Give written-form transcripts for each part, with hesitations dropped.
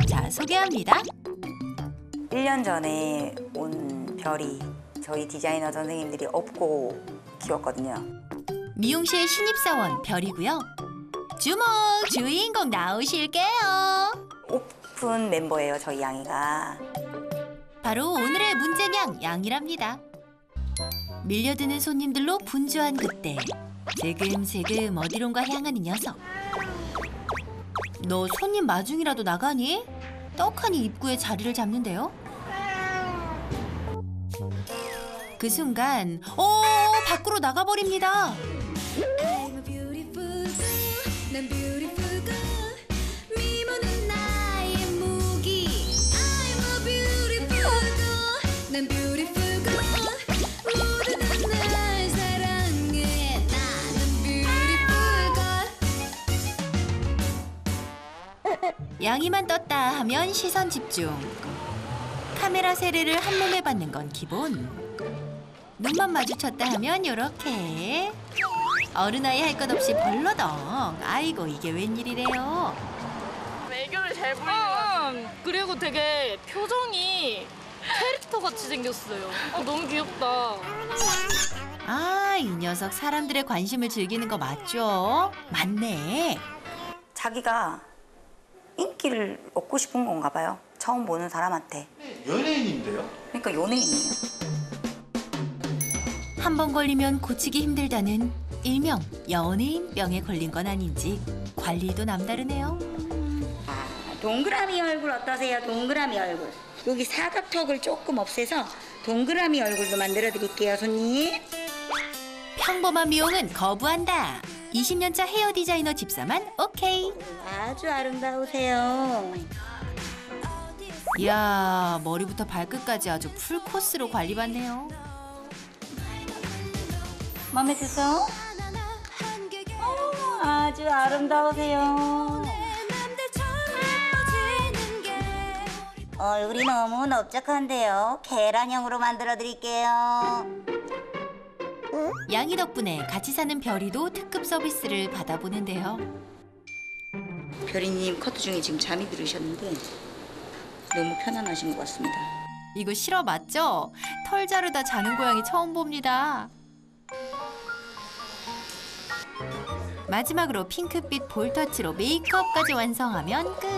자, 소개합니다. 1년 전에 온 별이 저희 디자이너 선생님들이 업고 키웠거든요. 미용실 신입사원 별이고요. 주목 주인공 나오실게요. 오픈 멤버예요, 저희 양이가. 바로 오늘의 문제냥 양이랍니다. 밀려드는 손님들로 분주한 그때 슬금슬금 어디론가 향하는 녀석. 너 손님 마중이라도 나가니? 떡하니 입구에 자리를 잡는데요. 그 순간 밖으로 나가버립니다. I'm a beautiful girl. 난 beautiful girl. 미모는 나의 무기. I'm a beautiful girl. 난 beautiful girl. 모두들 날 사랑해. 나는 beautiful girl. 양이만 떴다 하면 시선 집중. 카메라 세례를 한 몸에 받는 건 기본. 눈만 마주쳤다 하면 요렇게 어른아이 할 것 없이 벌러덩. 아이고 이게 웬일이래요. 애교를 잘 부리는 그리고 되게 표정이 캐릭터 같이 생겼어요. 너무 귀엽다. 아, 이 녀석 사람들의 관심을 즐기는 거 맞죠? 맞네. 자기가 인기를 얻고 싶은 건가 봐요. 처음 보는 사람한테. 연예인인데요? 그러니까 연예인이에요. 한 번 걸리면 고치기 힘들다는 일명 연예인병에 걸린 건 아닌지 관리도 남다르네요. 동그라미 얼굴 어떠세요? 동그라미 얼굴. 여기 사각턱을 조금 없애서 동그라미 얼굴도 만들어 드릴게요, 손님. 평범한 미용은 거부한다. 20년차 헤어 디자이너 집사만 오케이. 아주 아름다우세요. 이야, 머리부터 발끝까지 아주 풀코스로 관리받네요. 마음에 드세요? 아주 아름다우세요. 얼굴이 너무 넓적한데요. 계란형으로 만들어 드릴게요. 양이 덕분에 같이 사는 별이도 특급 서비스를 받아보는데요. 별이님 커트 중에 지금 잠이 들으셨는데 너무 편안하신 것 같습니다. 이거 실화 맞죠? 털 자르다 자는 고양이 처음 봅니다. 마지막으로 핑크빛 볼터치로 메이크업까지 완성하면 끝.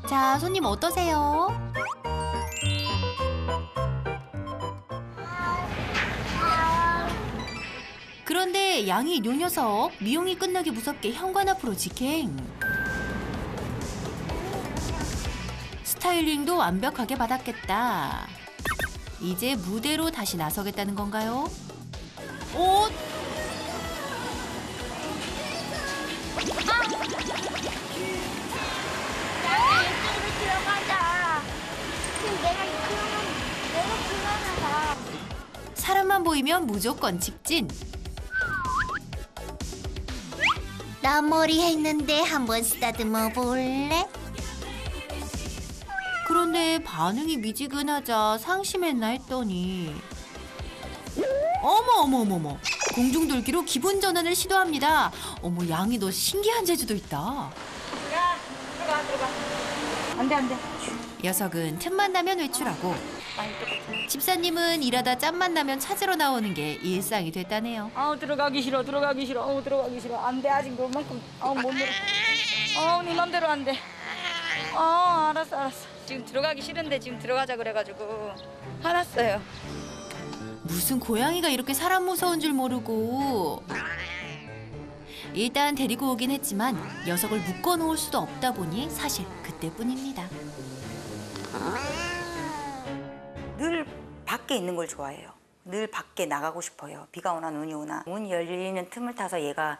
자, 손님 어떠세요? 그런데 양이 요 녀석 미용이 끝나기 무섭게 현관 앞으로 직행. 스타일링도 완벽하게 받았겠다. 이제 무대로 다시 나서겠다는 건가요? 옷! 사람만 보이면 무조건 직진. 나 머리 했는데 한번 쓰다듬어 볼래? 그런데 반응이 미지근하자 상심했나 했더니 어머 공중돌기로 기분 전환을 시도합니다. 어머, 양이 너 신기한 재주도 있다. 들어가. 안 돼. 녀석은 틈만 나면 외출하고 집사님은 일하다 짬만 나면 찾으러 나오는 게 일상이 됐다네요. 들어가기 싫어. 안 돼, 아직 그만큼. 못 들어. 네 맘대로 안 돼. 알았어. 지금 들어가기 싫은데 지금 들어가자 그래가지고 알았어요. 무슨 고양이가 이렇게 사람 무서운 줄 모르고. 일단 데리고 오긴 했지만 녀석을 묶어놓을 수도 없다 보니 사실 그때뿐입니다. 늘 밖에 있는 걸 좋아해요. 늘 밖에 나가고 싶어요. 비가 오나 눈이 오나. 문 열리는 틈을 타서 얘가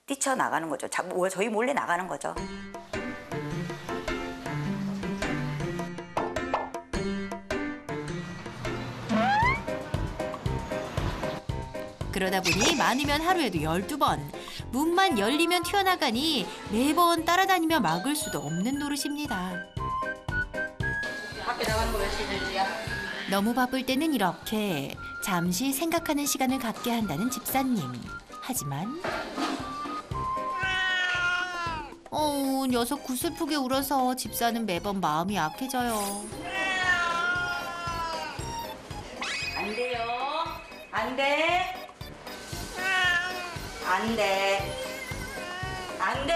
뛰쳐나가는 거죠. 저희 몰래 나가는 거죠. 그러다 보니 많으면 하루에도 12번. 문만 열리면 튀어나가니 매번 따라다니며 막을 수도 없는 노릇입니다. 밖에 나가는 거 며칠 전이야? 너무 바쁠 때는 이렇게 잠시 생각하는 시간을 갖게 한다는 집사님. 하지만 녀석 구슬프게 울어서 집사는 매번 마음이 약해져요. 안 돼요. 안 돼. 안 돼. 안 돼.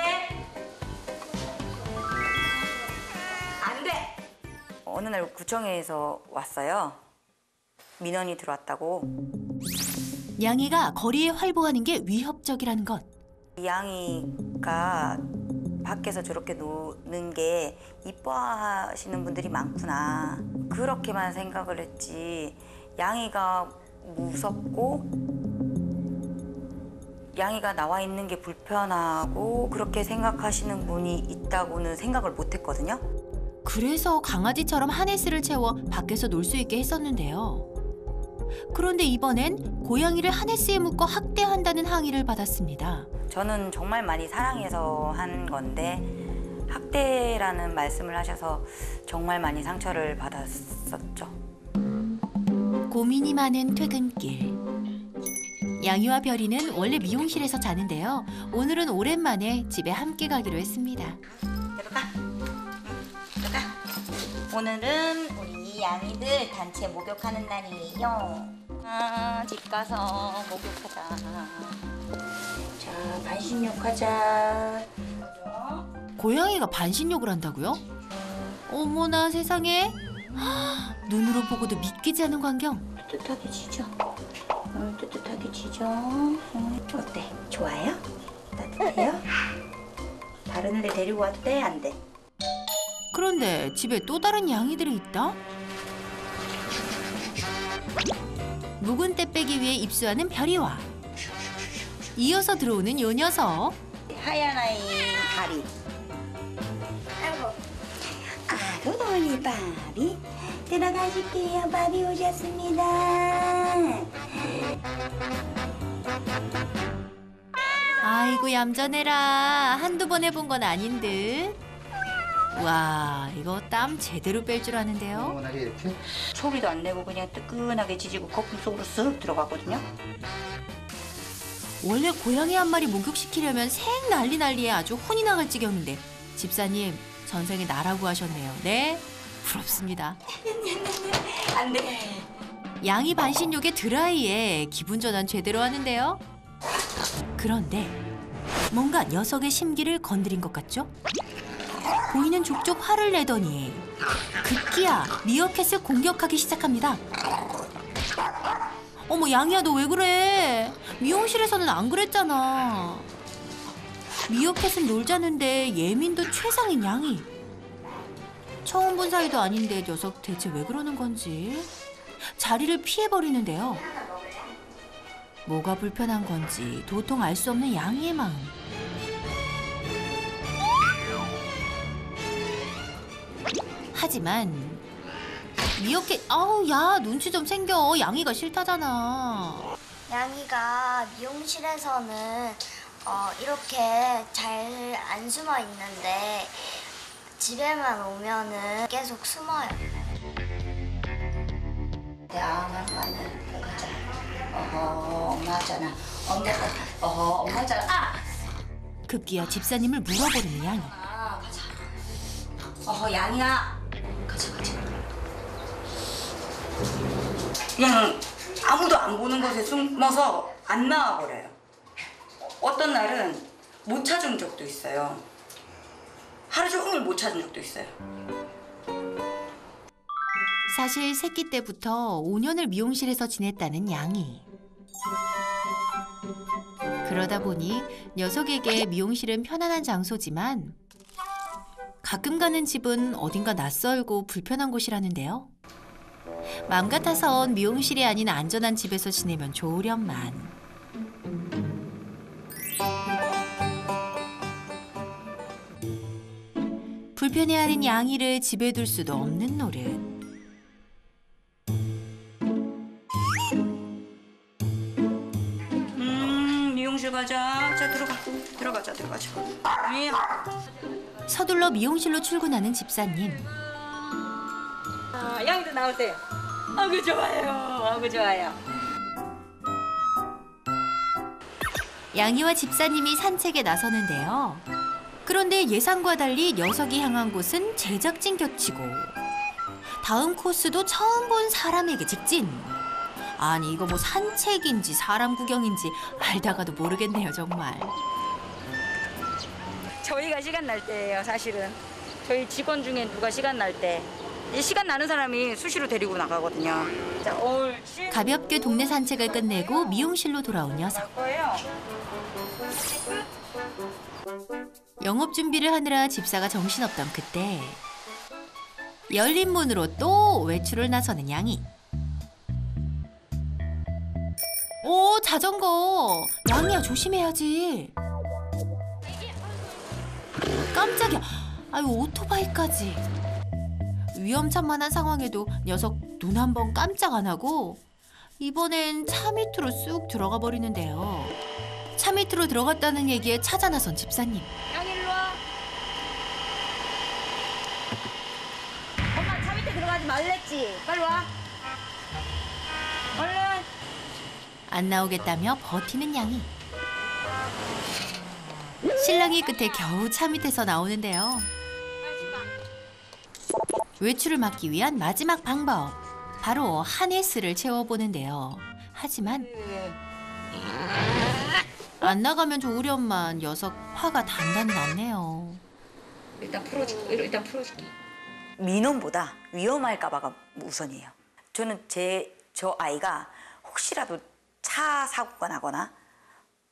안 돼. 어느 날 구청에서 왔어요. 민원이 들어왔다고. 양이가 거리에 활보하는 게 위협적이라는 것. 양이가 밖에서 저렇게 노는 게 이뻐하시는 분들이 많구나. 그렇게만 생각을 했지. 양이가 무섭고 양이가 나와 있는 게 불편하고 그렇게 생각하시는 분이 있다고는 생각을 못 했거든요. 그래서 강아지처럼 하네스를 채워 밖에서 놀 수 있게 했었는데요. 그런데 이번엔 고양이를 하네스에 묶어 학대한다는 항의를 받았습니다. 저는 정말 많이 사랑해서 한 건데 학대라는 말씀을 하셔서 정말 많이 상처를 받았었죠. 고민이 많은 퇴근길. 양이와 별이는 원래 미용실에서 자는데요. 오늘은 오랜만에 집에 함께 가기로 했습니다. 들어가. 들어가. 오늘은 우리 양이들 단체 목욕하는 날이에요. 집 가서 목욕하자. 자, 반신욕 하자. 고양이가 반신욕을 한다고요? 어머나 세상에. 눈으로 보고도 믿기지 않는 광경. 뜨뜻하게 지져. 뜨뜻하게 지져. 어때? 좋아요? 따뜻해요? 다른 데 데리고 와도 돼? 안 돼? 그런데 집에 또 다른 양이들이 있다? 묵은 때 빼기 위해 입수하는 별이와 이어서 들어오는 요 녀석. 하얀 아이 다리. 아이고 우리 바비 들어가실게요. 바비 오셨습니다. 아이고 얌전해라. 한두 번 해본 건 아닌 듯. 와, 이거 땀 제대로 뺄 줄 아는데요. 시원하게 이렇게. 소리도 안 내고 그냥 뜨끈하게 지지고 거품 속으로 쓱 들어가거든요. 원래 고양이 한 마리 목욕시키려면 생 난리에 아주 혼이 나갈 지경인데 집사님 전생에 나라고 하셨네요. 네, 부럽습니다. 안 돼. 양이 반신욕에 드라이에 기분 전환 제대로 하는데요. 그런데 뭔가 녀석의 심기를 건드린 것 같죠? 보이는 족족 화를 내더니 급기야 미어캣을 공격하기 시작합니다. 어머 양이야 너 왜 그래? 미용실에서는 안 그랬잖아. 미어캣은 놀자는데 예민도 최상인 양이. 처음 본 사이도 아닌데 녀석 대체 왜 그러는 건지 자리를 피해버리는데요. 뭐가 불편한 건지 도통 알 수 없는 양이의 마음. 하지만 미어캣 아우 야 눈치 좀 챙겨. 양이가 싫다잖아. 양이가 미용실에서는 이렇게 잘 안 숨어 있는데 집에만 오면은 계속 숨어요. 양아는 가자. 엄마잖아. 엄마잖아. 급기야 집사님을 물어버리는 양이. 양이야. 가자. 그냥 아무도 안 보는 곳에 숨어서 안 나와버려요. 어떤 날은 못 찾은 적도 있어요. 하루 종일 못 찾은 적도 있어요. 사실 새끼 때부터 5년을 미용실에서 지냈다는 양이. 그러다 보니 녀석에게 미용실은 편안한 장소지만 가끔 가는 집은 어딘가 낯설고 불편한 곳이라는데요. 맘 같아선 미용실이 아닌 안전한 집에서 지내면 좋으련만. 불편해하는 양이를 집에 둘 수도 없는 노릇. 미용실 가자. 자, 들어가자. 서둘러 미용실로 출근하는 집사님. 양이도 나오세요. 아구 좋아요. 양이와 집사님이 산책에 나서는데요. 그런데 예상과 달리 녀석이 향한 곳은 제작진 곁이고 다음 코스도 처음 본 사람에게 직진. 아니 이거 뭐 산책인지 사람 구경인지 알다가도 모르겠네요 정말. 저희가 시간 날 때예요, 사실은. 저희 직원 중에 누가 시간 날 때. 이 시간 나는 사람이 수시로 데리고 나가거든요. 자, 옳지. 가볍게 동네 산책을 끝내고 미용실로 돌아온 녀석. 거예요. 영업 준비를 하느라 집사가 정신없던 그때 열린 문으로 또 외출을 나서는 양이. 오 자전거. 양이야 조심해야지. 깜짝이야. 아유 오토바이까지. 위험천만한 상황에도 녀석 눈 한 번 깜짝 안 하고 이번엔 차 밑으로 쑥 들어가 버리는데요. 차 밑으로 들어갔다는 얘기에 찾아 나선 집사님. 양 일로 와. 엄마 차 밑에 들어가지 말랬지. 빨리 와. 얼른. 안 나오겠다며 버티는 양이. 신랑이 끝에 겨우 차 밑에서 나오는데요. 외출을 막기 위한 마지막 방법. 바로 하네스를 채워보는데요. 하지만 안 나가면 좋으련만 녀석 화가 단단히 났네요. 일단 풀어줄게. 일단 풀어줄게. 민원보다 위험할까 봐가 우선이에요. 저는 저 아이가 혹시라도 차 사고가 나거나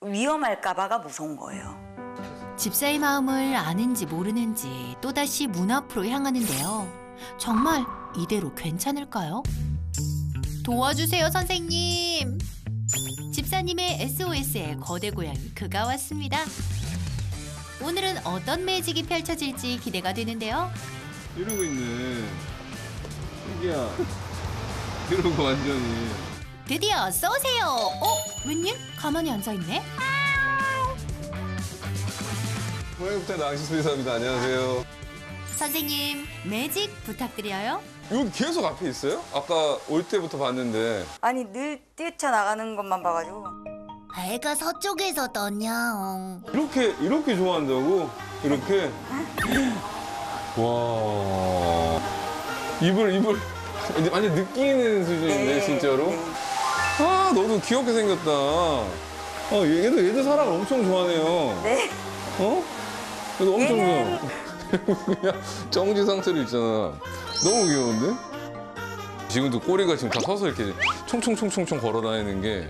위험할까 봐가 무서운 거예요. 집사의 마음을 아는지 모르는지 또다시 문 앞으로 향하는데요. 정말 이대로 괜찮을까요? 도와주세요 선생님. 집사님의 SOS에 거대 고양이 그가 왔습니다. 오늘은 어떤 매직이 펼쳐질지 기대가 되는데요. 이러고 있네. 신기야. 이러고 완전히. 드디어 쏘세요. 웬일? 가만히 앉아있네. 고양이부터 낚시수의사입니다. 안녕하세요. 선생님 매직 부탁드려요. 여기 계속 앞에 있어요? 아까 올 때부터 봤는데. 아니 늘 뛰쳐나가는 것만 봐가지고. 애가 서쪽에서 떠냐. 이렇게 좋아한다고? 이렇게? 와. 입을 완전 느끼는 수준인데 진짜로? 네. 아 너도 귀엽게 생겼다. 얘도 사람을 엄청 좋아하네요. 네. 어? 얘도 엄청 좋아. 그냥 정지 상태로 있잖아. 너무 귀여운데? 지금도 꼬리가 지금 다 서서 이렇게 총총총총총 걸어 다니는 게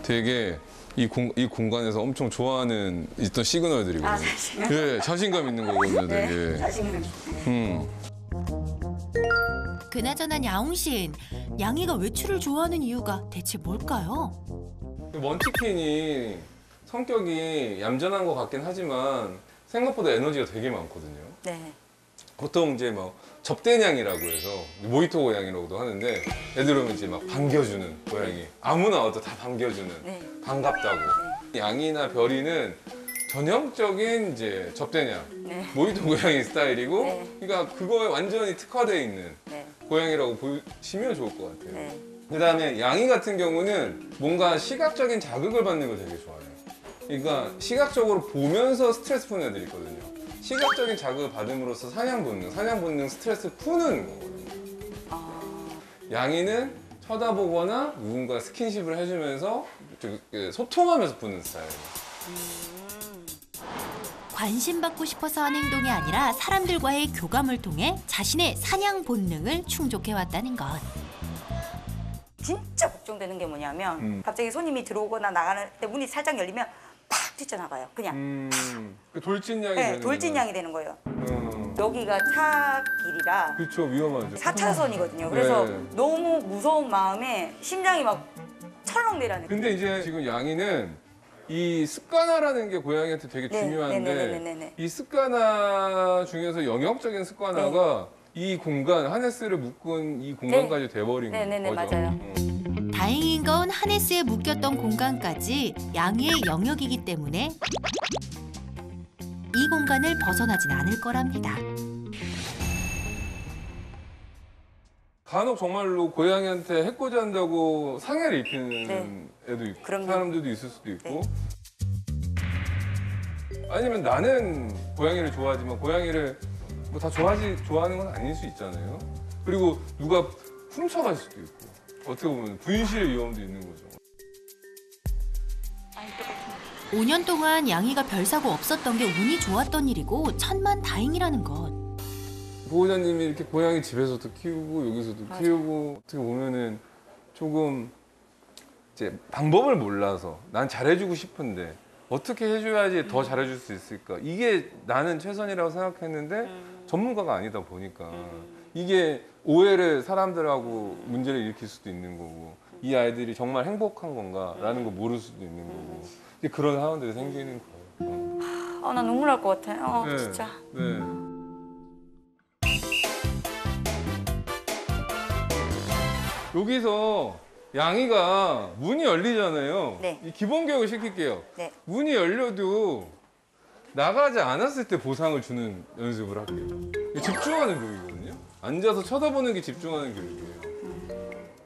되게 이 공간에서 엄청 좋아하는 있던 시그널들이거든요. 아, 자신감? 예, 자신감 있는 거거든요, 되게. 네. 자신감. 그나저나 야옹신 양이가 외출을 좋아하는 이유가 대체 뭘까요? 먼치킨이 성격이 얌전한 것 같긴 하지만 생각보다 에너지가 되게 많거든요. 네. 보통 이제 뭐 접대냥이라고 해서 모히토 고양이라고도 하는데 애들 오면 이제 막 반겨주는 고양이. 아무나 와도 다 반겨주는. 네. 반갑다고. 양이나 별이는 전형적인 이제 접대냥, 네. 모히토 고양이 스타일이고, 네. 그러니까 그거에 완전히 특화되어 있는 네. 고양이라고 보시면 좋을 것 같아요. 네. 그다음에 양이 같은 경우는 뭔가 시각적인 자극을 받는 걸 되게 좋아해요. 그러니까 시각적으로 보면서 스트레스 푸는 애들이 있거든요. 시각적인 자극을 받음으로써 사냥 본능 스트레스 푸는 거거든요. 양이는 쳐다보거나 누군가 스킨십을 해주면서 소통하면서 푸는 스타일이에요. 관심받고 싶어서 한 행동이 아니라 사람들과의 교감을 통해 자신의 사냥 본능을 충족해왔다는 것. 진짜 걱정되는 게 뭐냐면 갑자기 손님이 들어오거나 나가는 때 문이 살짝 열리면 팍 뛰쳐나가요. 그냥 돌진양이 네, 되는 돌진양이 되는 거예요. 여기가 차 길이라 그렇죠, 위험하죠. 4차선이거든요. 그래서 네. 너무 무서운 마음에 심장이 막 철렁 내려는. 근데 이제 지금 양이는 이 습관화라는 게 고양이한테 되게 네, 중요한데 네네네네네. 이 습관화 중에서 영역적인 습관화가 이 공간, 하네스를 묶은 이 공간까지 돼버린 네네네, 거죠. 맞아요. 다행인 건 하네스에 묶였던 공간까지 양이의 영역이기 때문에 이 공간을 벗어나진 않을 거랍니다. 간혹 정말로 고양이한테 해코지 한다고 상해를 입히는 네. 애도 있고 그럼요. 사람들도 있을 수도 있고 아니면 나는 고양이를 좋아하지만 고양이를 뭐 다 좋아하는 건 아닐 수 있잖아요. 그리고 누가 훔쳐갈 수도 있고 어떻게 보면 분실 위험도 있는 거죠. 5년 동안 양이가 별사고 없었던 게 운이 좋았던 일이고 천만다행이라는 것. 보호자님이 이렇게 고양이 집에서도 키우고 여기서도 키우고 어떻게 보면은 조금 이제 방법을 몰라서 난 잘해주고 싶은데 어떻게 해줘야지 더 잘해줄 수 있을까? 이게 나는 최선이라고 생각했는데 전문가가 아니다 보니까 이게 오해를 사람들하고 문제를 일으킬 수도 있는 거고 이 아이들이 정말 행복한 건가라는 거 모를 수도 있는 거고 이제 그런 상황들이 생기는 거예요. 나 눈물 날 것 같아. 네, 진짜. 네. 여기서 양이가 문이 열리잖아요. 네. 이 기본 교육을 시킬게요. 네. 문이 열려도 나가지 않았을 때 보상을 주는 연습을 할게요. 이게 집중하는 교육이거든요. 앉아서 쳐다보는 게 집중하는 교육이에요.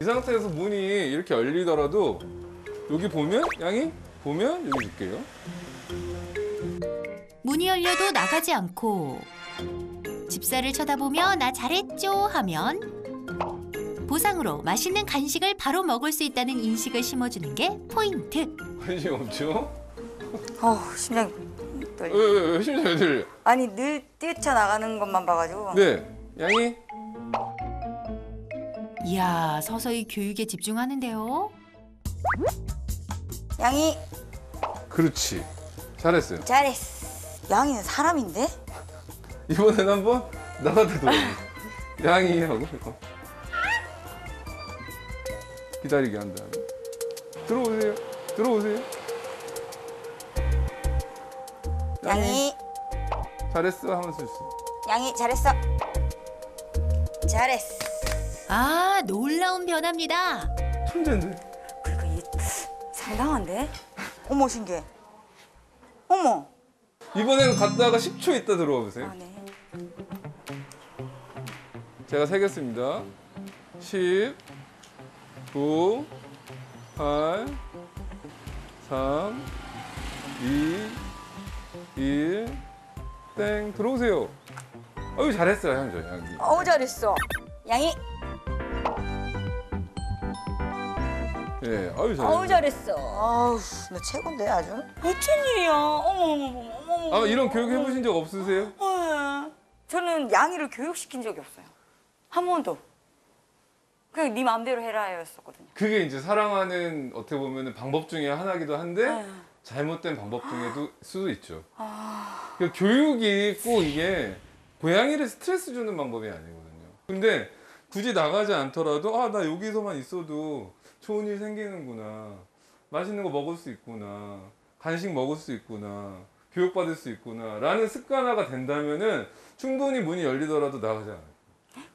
이 상태에서 문이 이렇게 열리더라도 여기 보면 양이 보면 여기 줄게요. 문이 열려도 나가지 않고 집사를 쳐다보며 나 잘했죠 하면 보상으로 맛있는 간식을 바로 먹을 수 있다는 인식을 심어주는 게 포인트. 관심 없죠? 심장이 떨려. 왜 심장이 왜 들려? 아니 늘 뛰쳐나가는 것만 봐가지고. 네, 양이 이야, 서서히 교육에 집중하는데요. 양이 그렇지. 잘했어요. 잘했어. 양이는 사람인데? 이번엔 한번 나한테 도와주세요. 양이 하고 기다리게 한 다음에 들어오세요. 들어오세요. 양이 잘했어 하면서 있어. 양이 잘했어. 잘했어. 아, 놀라운 변화입니다. 천재인데. 그리고 이 상당한데? 어머 신기해. 어머. 이번에는 갔다가 10초 있다 들어와 보세요. 네. 제가 세겠습니다. 10, 9, 8, 3, 2, 1, 땡 들어오세요. 아유 잘했어요 양이. 잘했어. 양이 예, 아유 잘했어요. 잘했어. 너 최고인데 아주. 어쩐 일이야. 어머. 아 이런 교육 해보신 적 없으세요? 저는 양이를 교육시킨 적이 없어요. 한 번도. 그냥 네 마음대로 해라였었거든요. 그게 이제 사랑하는 어떻게 보면 방법 중에 하나기도 한데 잘못된 방법 중에도 수도 있죠. 그러니까 교육이 꼭 이게 고양이를 스트레스 주는 방법이 아니거든요. 근데 굳이 나가지 않더라도 아 나 여기서만 있어도 좋은 일 생기는구나. 맛있는 거 먹을 수 있구나. 간식 먹을 수 있구나. 교육받을 수 있구나. 라는 습관화가 된다면은 충분히 문이 열리더라도 나가지 않아요.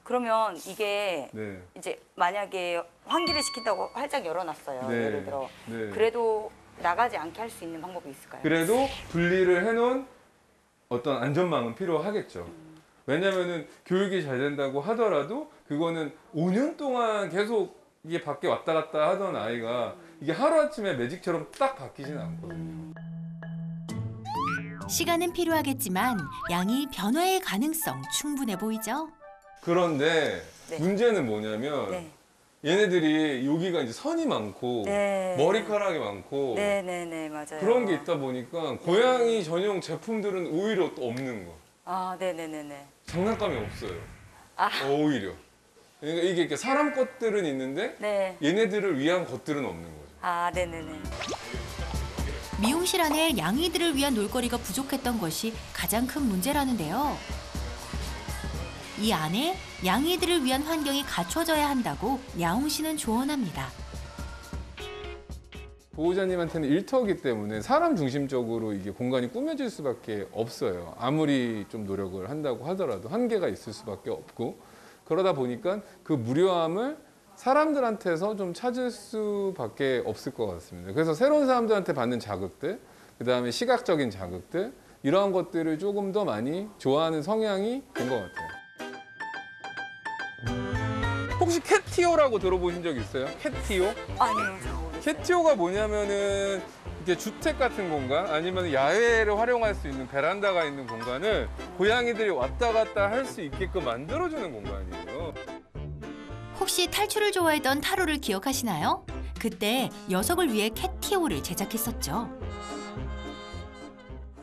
그러면 이게 네. 이제 만약에 환기를 시킨다고 활짝 열어놨어요. 네. 예를 들어. 네. 그래도 나가지 않게 할 수 있는 방법이 있을까요? 그래도 분리를 해놓은 어떤 안전망은 필요하겠죠. 왜냐면은 교육이 잘 된다고 하더라도 그거는 5년 동안 계속 이게 밖에 왔다 갔다 하던 아이가 이게 하루아침에 매직처럼 딱 바뀌진 않거든요. 시간은 필요하겠지만 양이 변화의 가능성 충분해 보이죠? 그런데 네. 문제는 뭐냐면 네. 얘네들이 여기가 이제 선이 많고 네. 머리카락이 많고 네네네 맞아요. 그런 게 있다 보니까 고양이 전용 제품들은 오히려 또 없는 거. 네네네네. 장난감이 없어요. 오히려. 그러니까 이게 이렇게 사람 것들은 있는데 네. 얘네들을 위한 것들은 없는 거죠. 네네네. 미용실 안에 양이들을 위한 놀거리가 부족했던 것이 가장 큰 문제라는데요. 이 안에 양이들을 위한 환경이 갖춰져야 한다고 야옹 씨는 조언합니다. 보호자님한테는 일터이기 때문에 사람 중심적으로 이게 공간이 꾸며질 수밖에 없어요. 아무리 좀 노력을 한다고 하더라도 한계가 있을 수밖에 없고 그러다 보니까 그 무료함을 사람들한테서 좀 찾을 수밖에 없을 것 같습니다. 그래서 새로운 사람들한테 받는 자극들, 그 다음에 시각적인 자극들 이러한 것들을 조금 더 많이 좋아하는 성향이 된 것 같아요. 혹시 캣티오라고 들어보신 적 있어요? 캣티오? 아니요. 저 모르겠어요. 캣티오가 뭐냐면은 이렇게 주택 같은 공간 아니면 야외를 활용할 수 있는 베란다가 있는 공간을 고양이들이 왔다 갔다 할 수 있게끔 만들어주는 공간이에요. 혹시 탈출을 좋아했던 타로를 기억하시나요? 그때 녀석을 위해 캣티오를 제작했었죠.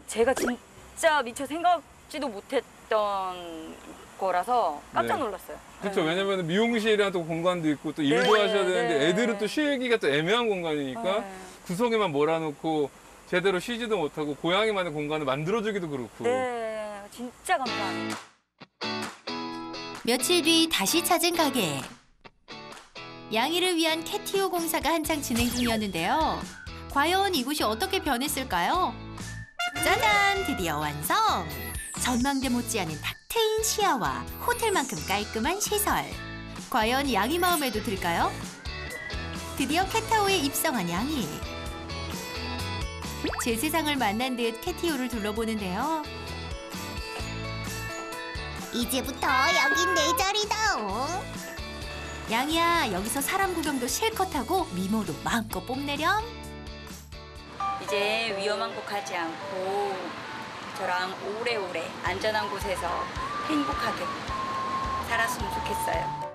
제가 진짜 미처 생각지도 못했던 거라서 깜짝 네. 놀랐어요. 그렇죠. 왜냐면 미용실이랑 또 공간도 있고 또 일도 네, 하셔야 되는데 네. 애들은 또 쉬기가 또 애매한 공간이니까 네. 구석에만 몰아놓고 제대로 쉬지도 못하고 고양이만의 공간을 만들어주기도 그렇고. 네, 진짜 감사합니다. 며칠 뒤 다시 찾은 가게. 양이를 위한 캣티오 공사가 한창 진행 중이었는데요. 과연 이곳이 어떻게 변했을까요? 짜잔! 드디어 완성! 전망대 못지않은 탁 트인 시야와 호텔만큼 깔끔한 시설. 과연 양이 마음에도 들까요? 드디어 캣타워에 입성한 양이. 제 세상을 만난 듯 캣티오를 둘러보는데요. 이제부터 여긴 내 자리다. 양이야, 여기서 사람 구경도 실컷 하고 미모도 마음껏 뽐내렴. 이제 위험한 곳 가지 않고 저랑 오래오래 안전한 곳에서 행복하게 살았으면 좋겠어요.